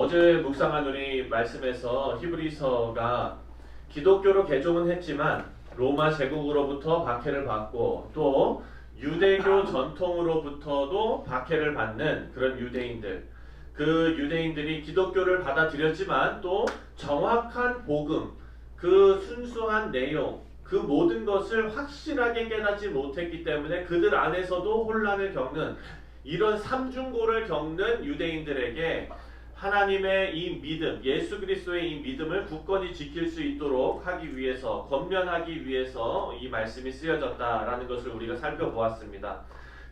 어제 묵상한 우리 말씀에서 히브리서가 기독교로 개종은 했지만 로마 제국으로부터 박해를 받고 또 유대교 전통으로부터도 박해를 받는 그런 유대인들, 그 유대인들이 기독교를 받아들였지만 또 정확한 복음, 그 순수한 내용, 그 모든 것을 확실하게 깨닫지 못했기 때문에 그들 안에서도 혼란을 겪는 이런 삼중고를 겪는 유대인들에게 하나님의 이 믿음, 예수 그리스도의 이 믿음을 굳건히 지킬 수 있도록 하기 위해서, 권면하기 위해서 이 말씀이 쓰여졌다라는 것을 우리가 살펴보았습니다.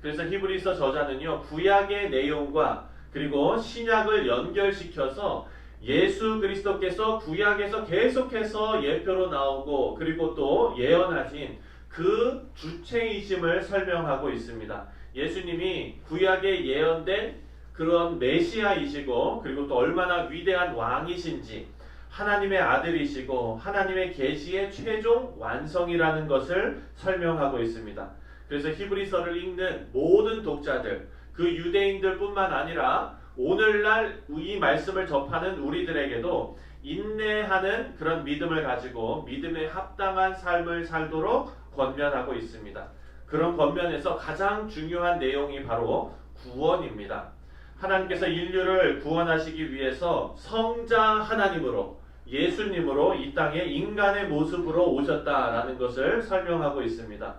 그래서 히브리서 저자는요, 구약의 내용과 그리고 신약을 연결시켜서 예수 그리스도께서 구약에서 계속해서 예표로 나오고 그리고 또 예언하신 그 주체이심을 설명하고 있습니다. 예수님이 구약에 예언된 그런 메시아이시고 그리고 또 얼마나 위대한 왕이신지, 하나님의 아들이시고 하나님의 계시의 최종 완성이라는 것을 설명하고 있습니다. 그래서 히브리서를 읽는 모든 독자들, 그 유대인들뿐만 아니라 오늘날 이 말씀을 접하는 우리들에게도 인내하는 그런 믿음을 가지고 믿음에 합당한 삶을 살도록 권면하고 있습니다. 그런 권면에서 가장 중요한 내용이 바로 구원입니다. 하나님께서 인류를 구원하시기 위해서 성자 하나님으로, 예수님으로 이 땅에 인간의 모습으로 오셨다라는 것을 설명하고 있습니다.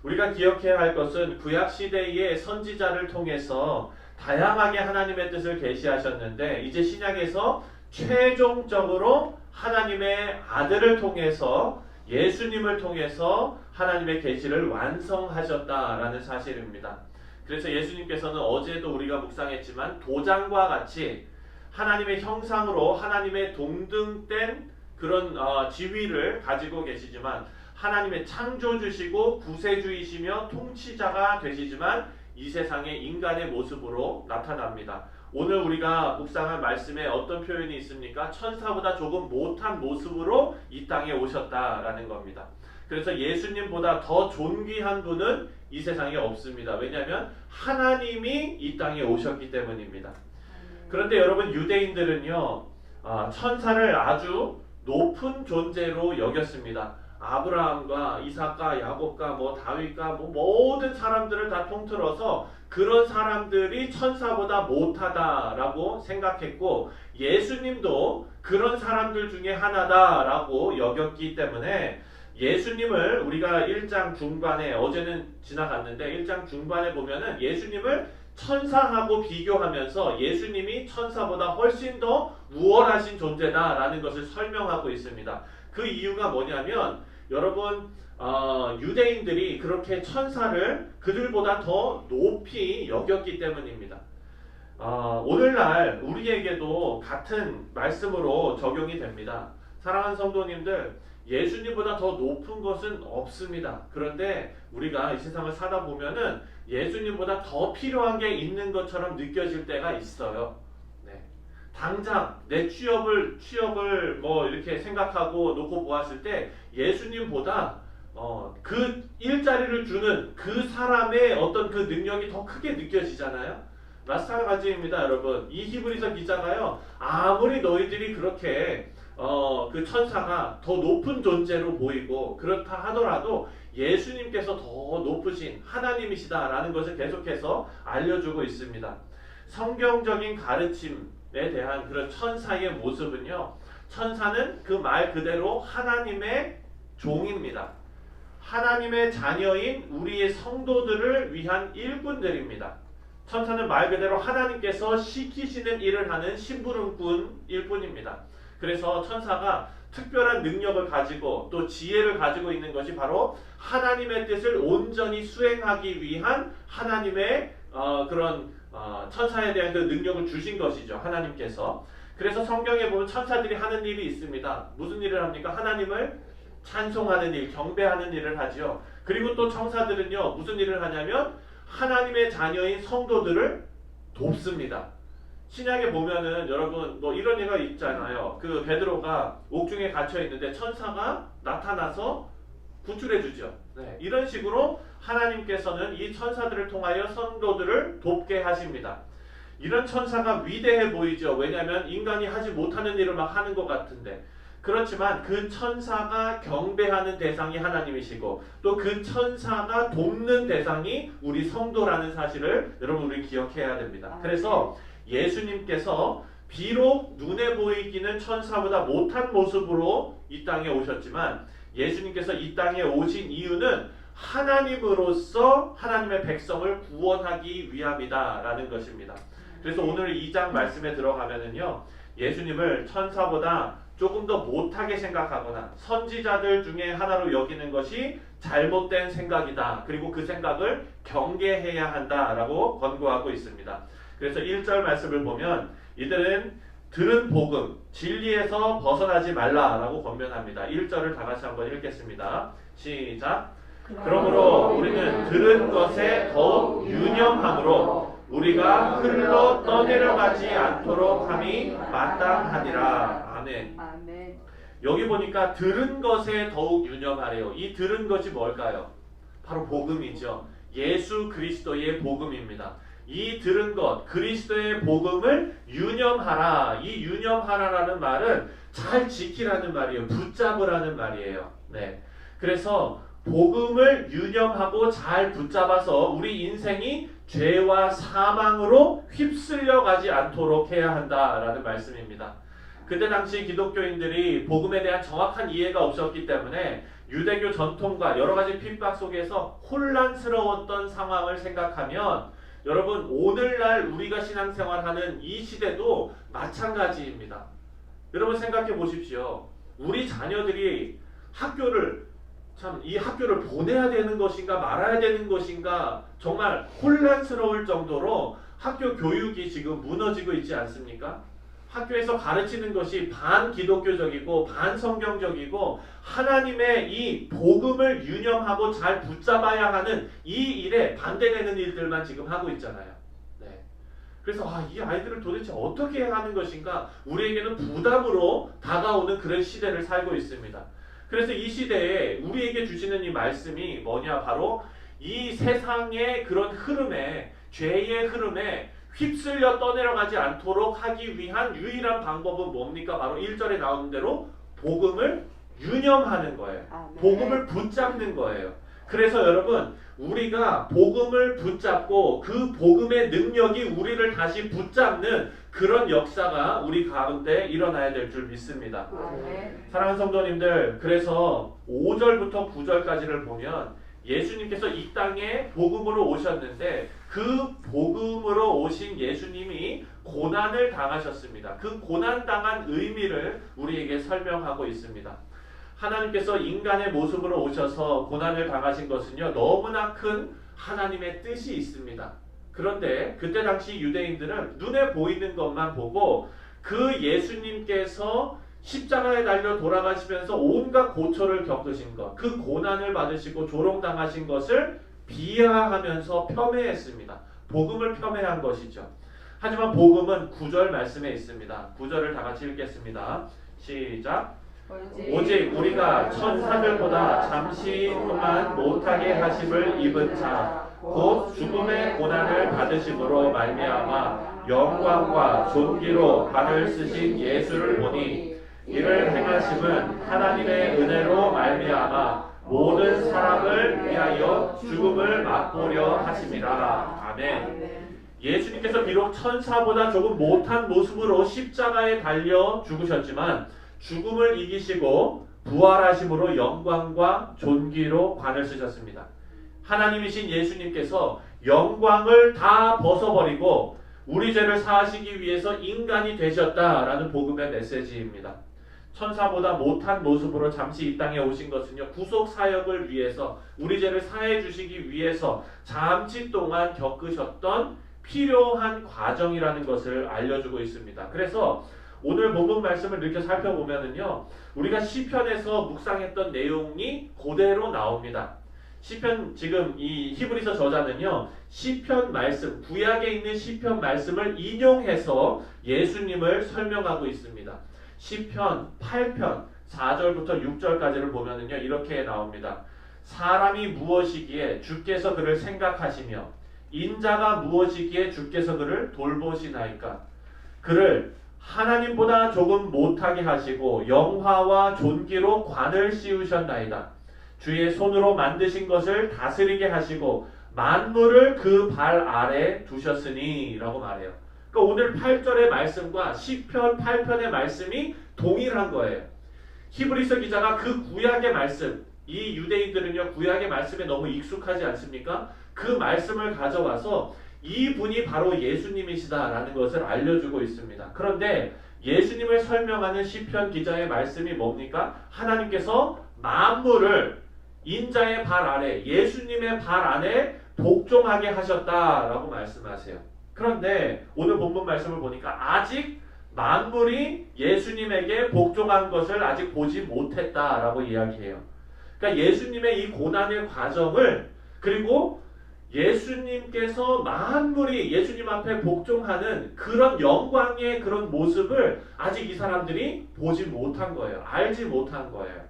우리가 기억해야 할 것은 구약시대의 선지자를 통해서 다양하게 하나님의 뜻을 계시하셨는데 이제 신약에서 최종적으로 하나님의 아들을 통해서, 예수님을 통해서 하나님의 계시를 완성하셨다라는 사실입니다. 그래서 예수님께서는 어제도 우리가 묵상했지만 도장과 같이 하나님의 형상으로 하나님의 동등된 그런 지위를 가지고 계시지만 하나님의 창조주시고 구세주이시며 통치자가 되시지만 이 세상에 인간의 모습으로 나타납니다. 오늘 우리가 묵상한 말씀에 어떤 표현이 있습니까? 천사보다 조금 못한 모습으로 이 땅에 오셨다라는 겁니다. 그래서 예수님보다 더 존귀한 분은 이 세상에 없습니다. 왜냐하면 하나님이 이 땅에 오셨기 때문입니다. 그런데 여러분, 유대인들은요, 천사를 아주 높은 존재로 여겼습니다. 아브라함과 이삭과 야곱과 다윗과 모든 사람들을 다 통틀어서 그런 사람들이 천사보다 못하다라고 생각했고 예수님도 그런 사람들 중에 하나다라고 여겼기 때문에 예수님을 우리가 1장 중반에, 어제는 지나갔는데 1장 중반에 보면은 예수님을 천사하고 비교하면서 예수님이 천사보다 훨씬 더 우월하신 존재다라는 것을 설명하고 있습니다. 그 이유가 뭐냐면 여러분, 유대인들이 그렇게 천사를 그들보다 더 높이 여겼기 때문입니다. 오늘날 우리에게도 같은 말씀으로 적용이 됩니다. 사랑하는 성도님들, 예수님보다 더 높은 것은 없습니다. 그런데 우리가 이 세상을 사다 보면은 예수님보다 더 필요한 게 있는 것처럼 느껴질 때가 있어요. 네. 당장 내 취업을 이렇게 생각하고 놓고 보았을 때 예수님보다 그 일자리를 주는 그 사람의 어떤 그 능력이 더 크게 느껴지잖아요. 마찬가지입니다, 여러분. 이 히브리서 기자가요, 아무리 너희들이 그렇게 그 천사가 더 높은 존재로 보이고 그렇다 하더라도 예수님께서 더 높으신 하나님이시다라는 것을 계속해서 알려주고 있습니다. 성경적인 가르침에 대한 그런 천사의 모습은요, 천사는 그 말 그대로 하나님의 종입니다. 하나님의 자녀인 우리의 성도들을 위한 일꾼들입니다. 천사는 말 그대로 하나님께서 시키시는 일을 하는 심부름꾼일 뿐입니다. 그래서 천사가 특별한 능력을 가지고 또 지혜를 가지고 있는 것이 바로 하나님의 뜻을 온전히 수행하기 위한 하나님의 그런 천사에 대한 그 능력을 주신 것이죠. 하나님께서. 그래서 성경에 보면 천사들이 하는 일이 있습니다. 무슨 일을 합니까? 하나님을 찬송하는 일, 경배하는 일을 하죠. 그리고 또 천사들은요, 무슨 일을 하냐면 하나님의 자녀인 성도들을 돕습니다. 신약에 보면은 여러분 이런 예가 있잖아요. 그 베드로가 옥중에 갇혀 있는데 천사가 나타나서 구출해 주죠. 네, 이런 식으로 하나님께서는 이 천사들을 통하여 성도들을 돕게 하십니다. 이런 천사가 위대해 보이죠. 왜냐하면 인간이 하지 못하는 일을 막 하는 것 같은데. 그렇지만 그 천사가 경배하는 대상이 하나님이시고 또 그 천사가 돕는 대상이 우리 성도라는 사실을 여러분 우리 기억해야 됩니다. 그래서 예수님께서 비록 눈에 보이기는 천사보다 못한 모습으로 이 땅에 오셨지만 예수님께서 이 땅에 오신 이유는 하나님으로서 하나님의 백성을 구원하기 위함이다라는 것입니다. 그래서 오늘 2장 말씀에 들어가면은요, 예수님을 천사보다 조금 더 못하게 생각하거나 선지자들 중에 하나로 여기는 것이 잘못된 생각이다. 그리고 그 생각을 경계해야 한다라고 권고하고 있습니다. 그래서 1절 말씀을 보면 이들은 들은 복음, 진리에서 벗어나지 말라라고 권면합니다. 1절을 다 같이 한번 읽겠습니다. 시작. 그러므로 우리는 들은 것에 더욱 유념함으로 우리가 흘러 떠내려가지 않도록 함이 마땅하니라. 아멘. 여기 보니까 들은 것에 더욱 유념하래요. 이 들은 것이 뭘까요? 바로 복음이죠. 예수 그리스도의 복음입니다. 이 들은 것, 그리스도의 복음을 유념하라. 이 유념하라라는 말은 잘 지키라는 말이에요. 붙잡으라는 말이에요. 네. 그래서 복음을 유념하고 잘 붙잡아서 우리 인생이 죄와 사망으로 휩쓸려 가지 않도록 해야 한다라는 말씀입니다. 그때 당시 기독교인들이 복음에 대한 정확한 이해가 없었기 때문에 유대교 전통과 여러 가지 핍박 속에서 혼란스러웠던 상황을 생각하면 여러분 오늘날 우리가 신앙생활하는 이 시대도 마찬가지입니다. 여러분 생각해 보십시오. 우리 자녀들이 이 학교를 보내야 되는 것인가 말아야 되는 것인가 정말 혼란스러울 정도로 학교 교육이 지금 무너지고 있지 않습니까? 학교에서 가르치는 것이 반기독교적이고 반성경적이고 하나님의 이 복음을 유념하고 잘 붙잡아야 하는 이 일에 반대되는 일들만 지금 하고 있잖아요. 네. 그래서 이 아이들을 도대체 어떻게 하는 것인가 우리에게는 부담으로 다가오는 그런 시대를 살고 있습니다. 그래서 이 시대에 우리에게 주시는 이 말씀이 뭐냐? 바로 이 세상의 그런 흐름에 죄의 흐름에 휩쓸려 떠내려가지 않도록 하기 위한 유일한 방법은 뭡니까? 바로 1절에 나오는 대로 복음을 유념하는 거예요. 복음을 붙잡는 거예요. 그래서 여러분 우리가 복음을 붙잡고 그 복음의 능력이 우리를 다시 붙잡는 그런 역사가 우리 가운데 일어나야 될 줄 믿습니다. 사랑하는 성도님들, 그래서 5절부터 9절까지를 보면 예수님께서 이 땅에 복음으로 오셨는데 그 복음으로 오신 예수님이 고난을 당하셨습니다. 그 고난당한 의미를 우리에게 설명하고 있습니다. 하나님께서 인간의 모습으로 오셔서 고난을 당하신 것은요, 너무나 큰 하나님의 뜻이 있습니다. 그런데 그때 당시 유대인들은 눈에 보이는 것만 보고 그 예수님께서 십자가에 달려 돌아가시면서 온갖 고초를 겪으신 것, 그 고난을 받으시고 조롱당하신 것을 비하하면서 폄훼했습니다. 복음을 폄훼한 것이죠. 하지만 복음은 9절 말씀에 있습니다. 9절을 다 같이 읽겠습니다. 시작. 오직 우리가 천사들보다 잠시 동안 못하게 하심을 입은 자 곧 죽음의 고난을 받으심으로 말미암아 영광과 존귀로 관을 쓰신 예수를 보니 이를 행하심은 하나님의 은혜로 말미암아 모든 사람을 위하여 죽음을 맛보려 하심이라. 아멘. 예수님께서 비록 천사보다 조금 못한 모습으로 십자가에 달려 죽으셨지만 죽음을 이기시고 부활하심으로 영광과 존귀로 관을 쓰셨습니다. 하나님이신 예수님께서 영광을 다 벗어버리고 우리 죄를 사하시기 위해서 인간이 되셨다라는 복음의 메시지입니다. 천사보다 못한 모습으로 잠시 이 땅에 오신 것은요, 구속 사역을 위해서 우리 죄를 사해 주시기 위해서 잠시 동안 겪으셨던 필요한 과정이라는 것을 알려주고 있습니다. 그래서 오늘 본문 말씀을 이렇게 살펴보면은요, 우리가 시편에서 묵상했던 내용이 그대로 나옵니다. 시편, 지금 이 히브리서 저자는요, 시편 말씀, 구약에 있는 시편 말씀을 인용해서 예수님을 설명하고 있습니다. 시편 8편 4절부터 6절까지를 보면은요, 이렇게 나옵니다. 사람이 무엇이기에 주께서 그를 생각하시며 인자가 무엇이기에 주께서 그를 돌보시나이까. 그를 하나님보다 조금 못하게 하시고 영화와 존귀로 관을 씌우셨나이다. 주의 손으로 만드신 것을 다스리게 하시고 만물을 그 발 아래 두셨으니 라고 말해요. 그러니까 오늘 8절의 말씀과 시편 8편의 말씀이 동일한 거예요. 히브리서 기자가 그 구약의 말씀, 이 유대인들은요 구약의 말씀에 너무 익숙하지 않습니까? 그 말씀을 가져와서 이분이 바로 예수님이시다라는 것을 알려주고 있습니다. 그런데 예수님을 설명하는 시편 기자의 말씀이 뭡니까? 하나님께서 만물을 인자의 발 아래, 예수님의 발 안에 복종하게 하셨다라고 말씀하세요. 그런데 오늘 본문 말씀을 보니까 아직 만물이 예수님에게 복종한 것을 아직 보지 못했다라고 이야기해요. 그러니까 예수님의 이 고난의 과정을, 그리고 예수님께서 만물이 예수님 앞에 복종하는 그런 영광의 그런 모습을 아직 이 사람들이 보지 못한 거예요. 알지 못한 거예요.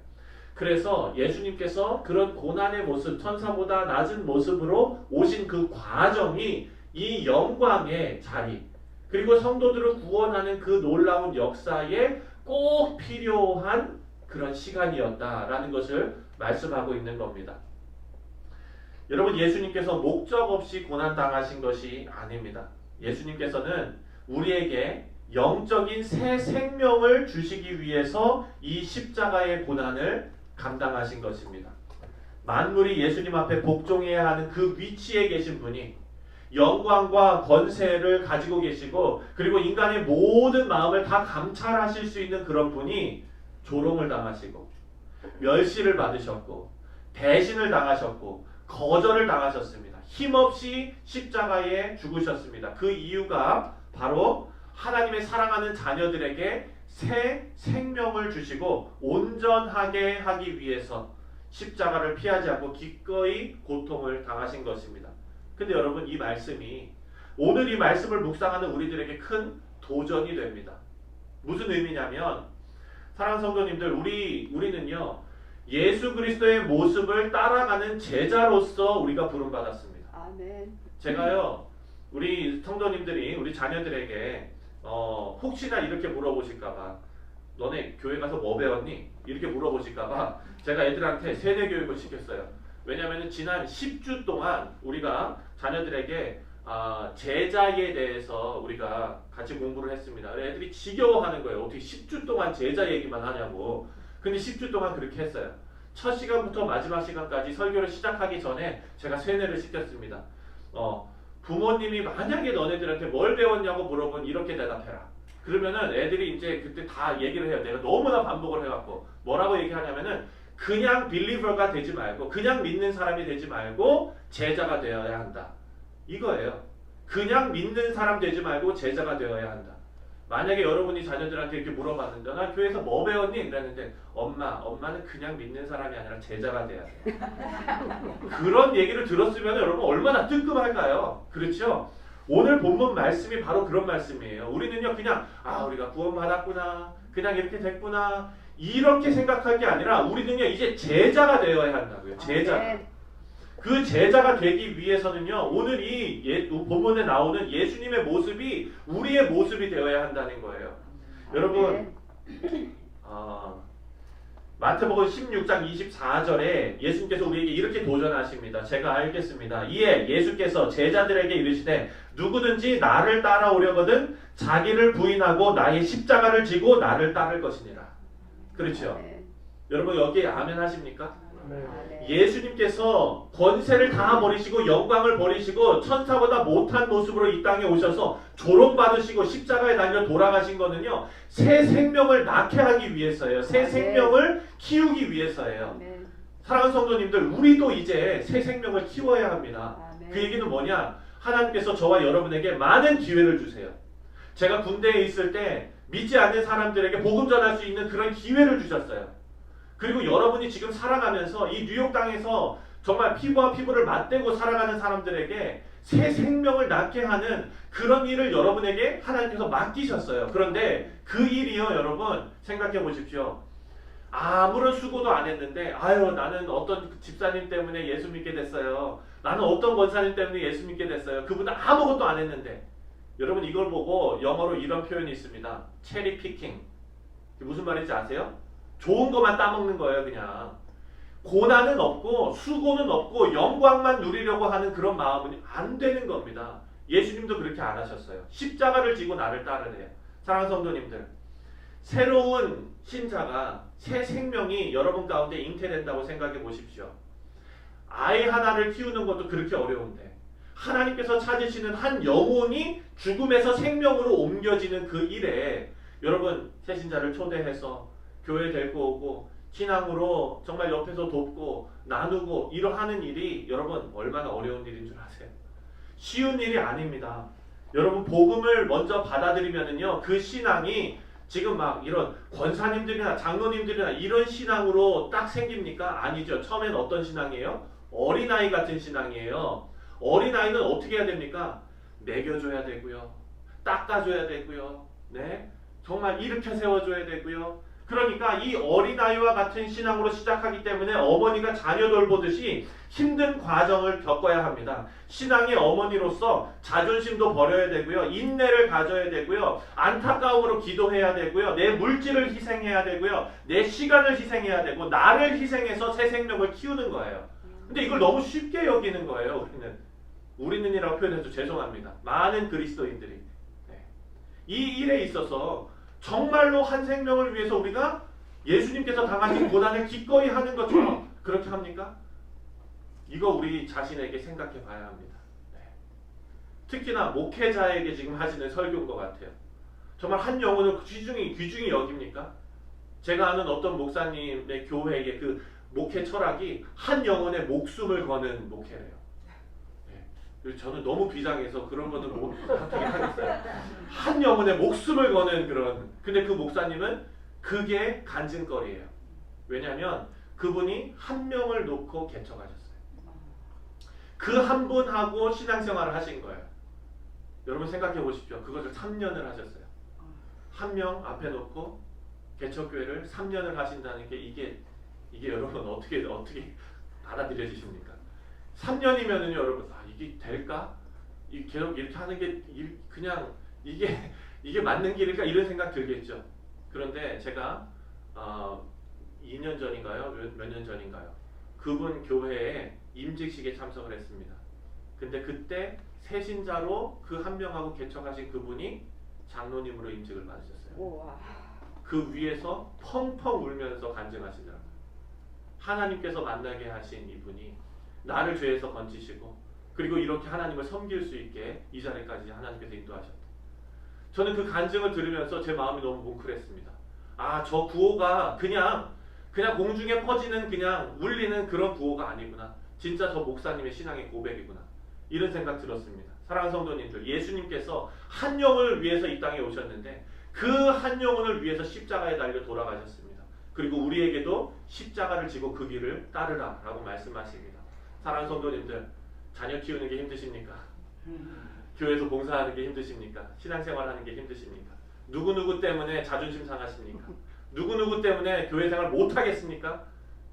그래서 예수님께서 그런 고난의 모습, 천사보다 낮은 모습으로 오신 그 과정이 이 영광의 자리, 그리고 성도들을 구원하는 그 놀라운 역사에 꼭 필요한 그런 시간이었다라는 것을 말씀하고 있는 겁니다. 여러분, 예수님께서 목적 없이 고난당하신 것이 아닙니다. 예수님께서는 우리에게 영적인 새 생명을 주시기 위해서 이 십자가의 고난을 감당하신 것입니다. 만물이 예수님 앞에 복종해야 하는 그 위치에 계신 분이 영광과 권세를 가지고 계시고, 그리고 인간의 모든 마음을 다 감찰하실 수 있는 그런 분이 조롱을 당하시고 멸시를 받으셨고 배신을 당하셨고 거절을 당하셨습니다. 힘없이 십자가에 죽으셨습니다. 그 이유가 바로 하나님의 사랑하는 자녀들에게 새 생명을 주시고 온전하게 하기 위해서 십자가를 피하지 않고 기꺼이 고통을 당하신 것입니다. 근데 여러분, 이 말씀이 오늘 이 말씀을 묵상하는 우리들에게 큰 도전이 됩니다. 무슨 의미냐면, 사랑하는 성도님들, 우리는요 예수 그리스도의 모습을 따라가는 제자로서 우리가 부름받았습니다. 아멘. 제가요 우리 성도님들이 우리 자녀들에게 혹시나 이렇게 물어보실까봐, 너네 교회 가서 뭐 배웠니? 이렇게 물어보실까봐 제가 애들한테 세대 교육을 시켰어요. 왜냐하면 지난 10주 동안 우리가 자녀들에게 제자에 대해서 우리가 같이 공부를 했습니다. 애들이 지겨워하는 거예요. 어떻게 10주 동안 제자 얘기만 하냐고. 근데 10주 동안 그렇게 했어요. 첫 시간부터 마지막 시간까지 설교를 시작하기 전에 제가 세뇌를 시켰습니다. 부모님이 만약에 너네들한테 뭘 배웠냐고 물어보면 이렇게 대답해라. 그러면은 애들이 이제 그때 다 얘기를 해요. 내가 너무나 반복을 해갖고 뭐라고 얘기하냐면은, 그냥 빌리버가 되지 말고, 그냥 믿는 사람이 되지 말고 제자가 되어야 한다. 이거예요. 그냥 믿는 사람 되지 말고 제자가 되어야 한다. 만약에 여러분이 자녀들한테 이렇게 물어봤는데, 나 교회에서 뭐 배웠니? 그랬는데, 엄마는 그냥 믿는 사람이 아니라 제자가 돼야 돼. 그런 얘기를 들었으면 여러분 얼마나 뜨끔할까요? 그렇죠? 오늘 본문 말씀이 바로 그런 말씀이에요. 우리는요 그냥 우리가 구원받았구나, 그냥 이렇게 됐구나, 이렇게 생각할 게 아니라 우리는요 이제 제자가 되어야 한다고요. 제자. 그 제자가 되기 위해서는요 오늘 이 본문에 나오는 예수님의 모습이 우리의 모습이 되어야 한다는 거예요. 여러분, 마태복음 16장 24절에 예수님께서 우리에게 이렇게 도전하십니다. 제가 알겠습니다. 이에 예수께서 제자들에게 이르시되, 누구든지 나를 따라오려거든 자기를 부인하고 나의 십자가를 지고 나를 따를 것이니라. 그렇죠? 여러분, 여기에 아멘 하십니까? 예수님께서 권세를 다 버리시고 영광을 버리시고 천사보다 못한 모습으로 이 땅에 오셔서 조롱받으시고 십자가에 달려 돌아가신 거는요 새 생명을 낳게 하기 위해서예요. 새 생명을 키우기 위해서예요. 사랑하는 성도님들, 우리도 이제 새 생명을 키워야 합니다. 그 얘기는 뭐냐? 하나님께서 저와 여러분에게 많은 기회를 주세요. 제가 군대에 있을 때 믿지 않는 사람들에게 복음 전할 수 있는 그런 기회를 주셨어요. 그리고 여러분이 지금 살아가면서 이 뉴욕 땅에서 정말 피부와 피부를 맞대고 살아가는 사람들에게 새 생명을 낳게 하는 그런 일을 여러분에게 하나님께서 맡기셨어요. 그런데 그 일이요, 여러분 생각해 보십시오. 아무런 수고도 안 했는데, 나는 어떤 집사님 때문에 예수 믿게 됐어요. 나는 어떤 권사님 때문에 예수 믿게 됐어요. 그분은 아무것도 안 했는데. 여러분 이걸 보고 영어로 이런 표현이 있습니다. 체리 피킹. 무슨 말인지 아세요? 좋은 것만 따먹는 거예요. 그냥. 고난은 없고 수고는 없고 영광만 누리려고 하는 그런 마음은 안 되는 겁니다. 예수님도 그렇게 안 하셨어요. 십자가를 지고 나를 따르래요. 사랑하는 성도님들, 새로운 신자가 새 생명이 여러분 가운데 잉태된다고 생각해 보십시오. 아이 하나를 키우는 것도 그렇게 어려운데 하나님께서 찾으시는 한 영혼이 죽음에서 생명으로 옮겨지는 그 일에 여러분 새 신자를 초대해서 교회 데리고 오고 신앙으로 정말 옆에서 돕고 나누고 이러하는 일이 여러분 얼마나 어려운 일인 줄 아세요? 쉬운 일이 아닙니다. 여러분 복음을 먼저 받아들이면은요 그 신앙이 지금 막 이런 권사님들이나 장로님들이나 이런 신앙으로 딱 생깁니까? 아니죠. 처음엔 어떤 신앙이에요? 어린아이 같은 신앙이에요. 어린아이는 어떻게 해야 됩니까? 먹여줘야 되고요. 닦아줘야 되고요. 네? 정말 일으켜 세워줘야 되고요. 그러니까 이 어린아이와 같은 신앙으로 시작하기 때문에 어머니가 자녀 돌보듯이 힘든 과정을 겪어야 합니다. 신앙의 어머니로서 자존심도 버려야 되고요. 인내를 가져야 되고요. 안타까움으로 기도해야 되고요. 내 물질을 희생해야 되고요. 내 시간을 희생해야 되고 나를 희생해서 새 생명을 키우는 거예요. 근데 이걸 너무 쉽게 여기는 거예요. 우리는이라고 표현해도 죄송합니다. 많은 그리스도인들이 이 일에 있어서 정말로 한 생명을 위해서 우리가 예수님께서 당하신 고난을 기꺼이 하는 것처럼 그렇게 합니까? 이거 우리 자신에게 생각해 봐야 합니다. 네. 특히나 목회자에게 지금 하시는 설교인 것 같아요. 정말 한 영혼을 귀중히 여깁니까? 제가 아는 어떤 목사님의 교회의 그 목회 철학이 한 영혼의 목숨을 거는 목회래요. 저는 너무 비장해서 그런 거는 못하게 하겠어요. 한 영혼의 목숨을 거는 그런. 근데 그 목사님은 그게 간증거리예요. 왜냐하면 그분이 한 명을 놓고 개척하셨어요. 그 한 분하고 신앙생활을 하신 거예요. 여러분 생각해 보십시오. 그것을 3년을 하셨어요. 한 명 앞에 놓고 개척교회를 3년을 하신다는 게 이게 여러분 어떻게 받아들여지십니까? 3년이면은요 여러분 이게 될까? 계속 이렇게 하는 게 그냥 이게 맞는 길일까? 이런 생각 들겠죠. 그런데 제가 2년 전인가요? 몇 년 전인가요? 그분 교회에 임직식에 참석을 했습니다. 근데 그때 새신자로 그 한 명하고 개척하신 그분이 장로님으로 임직을 받으셨어요. 우와. 그 위에서 펑펑 울면서 간증하시더라고요. 하나님께서 만나게 하신 이분이 나를 죄에서 건지시고 그리고 이렇게 하나님을 섬길 수 있게 이 자리까지 하나님께서 인도하셨다. 저는 그 간증을 들으면서 제 마음이 너무 뭉클했습니다. 아, 저 구호가 그냥 공중에 퍼지는 그냥 울리는 그런 구호가 아니구나. 진짜 저 목사님의 신앙의 고백이구나. 이런 생각 들었습니다. 사랑하는 성도님들, 예수님께서 한 영혼을 위해서 이 땅에 오셨는데 그 한 영혼을 위해서 십자가에 달려 돌아가셨습니다. 그리고 우리에게도 십자가를 지고 그 길을 따르라 라고 말씀하십니다. 사랑하는 성도님들, 자녀 키우는 게 힘드십니까? 교회에서 봉사하는 게 힘드십니까? 신앙생활하는 게 힘드십니까? 누구누구 때문에 자존심 상하십니까? 누구누구 때문에 교회 생활 못하겠습니까?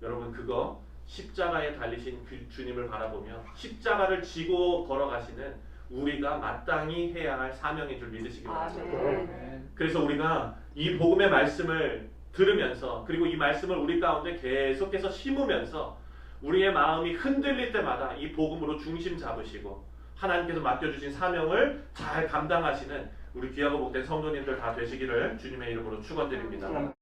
여러분 그거 십자가에 달리신 그 주님을 바라보며 십자가를 지고 걸어가시는 우리가 마땅히 해야 할 사명인 줄 믿으시기 바랍니다. 그래서 우리가 이 복음의 말씀을 들으면서 그리고 이 말씀을 우리 가운데 계속해서 심으면서 우리의 마음이 흔들릴 때마다 이 복음으로 중심 잡으시고 하나님께서 맡겨주신 사명을 잘 감당하시는 우리 귀하고 복된 성도님들 다 되시기를 주님의 이름으로 축원드립니다.